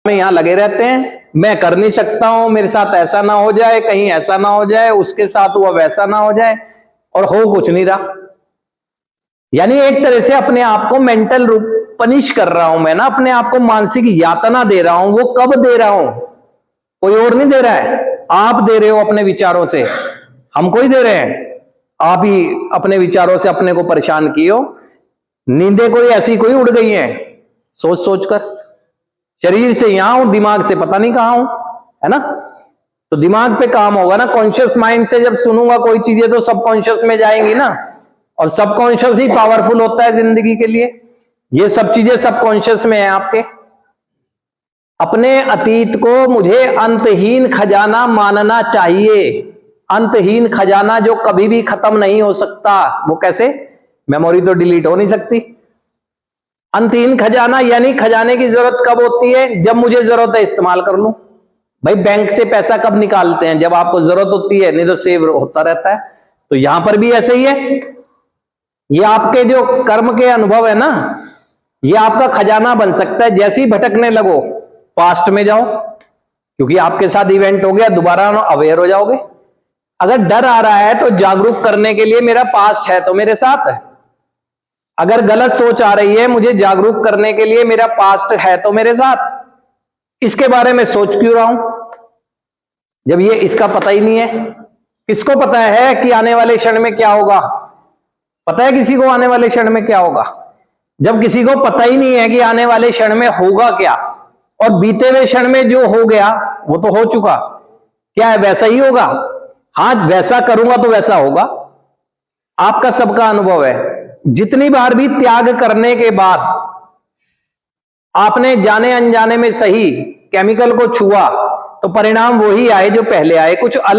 में यहां लगे रहते हैं, मैं कर नहीं सकता हूं, मेरे साथ ऐसा ना हो जाए, कहीं ऐसा ना हो जाए, उसके साथ हुआ वैसा ना हो जाए, और हो कुछ नहीं रहा। यानी एक तरह से अपने आप को मेंटल रूप पनिश कर रहा हूं मैं ना, अपने आप को मानसिक यातना दे रहा हूं। वो कब दे रहा हूं? कोई और नहीं दे रहा है, आप दे रहे हो अपने विचारों से। हम कोई दे रहे हैं, आप ही अपने विचारों से अपने को परेशान किए हो। नींदें कोई ऐसी कोई उड़ गई हैं सोच सोच कर, शरीर से यहां हूं, दिमाग से पता नहीं कहां हूं, है ना। तो दिमाग पे काम होगा ना, कॉन्शियस माइंड से जब सुनूंगा कोई चीजें तो सबकॉन्शियस में जाएंगी ना, और सबकॉन्शियस ही पावरफुल होता है जिंदगी के लिए। ये सब चीजें सबकॉन्शियस में है आपके। अपने अतीत को मुझे अंतहीन खजाना मानना चाहिए। अंतहीन खजाना जो कभी भी खत्म नहीं हो सकता। वो कैसे? मेमोरी तो डिलीट हो नहीं सकती। अंतहीन खजाना यानी खजाने की जरूरत कब होती है? जब मुझे जरूरत है इस्तेमाल कर लूं। भाई बैंक से पैसा कब निकालते हैं? जब आपको जरूरत होती है, नहीं तो सेव होता रहता है। तो यहां पर भी ऐसे ही है। ये आपके जो कर्म के अनुभव है ना, ये आपका खजाना बन सकता है। जैसे ही भटकने लगो, पास्ट में जाओ, क्योंकि आपके साथ इवेंट हो गया, दोबारा अवेयर हो जाओगे। अगर डर आ रहा है तो जागरूक करने के लिए मेरा पास्ट है तो मेरे साथ है। अगर गलत सोच आ रही है, मुझे जागरूक करने के लिए मेरा पास्ट है तो मेरे साथ। इसके बारे में सोच क्यों रहा हूं जब ये इसका पता ही नहीं है? किसको पता है कि आने वाले क्षण में क्या होगा? पता है किसी को आने वाले क्षण में क्या होगा? जब किसी को पता ही नहीं है कि आने वाले क्षण में होगा क्या, और बीते हुए क्षण में जो हो गया वो तो हो चुका, क्या है वैसा ही होगा? हाँ, वैसा करूंगा तो वैसा होगा। आपका सबका अनुभव है, जितनी बार भी त्याग करने के बाद आपने जाने अनजाने में सही केमिकल को छुआ तो परिणाम वही आए जो पहले आए, कुछ अलग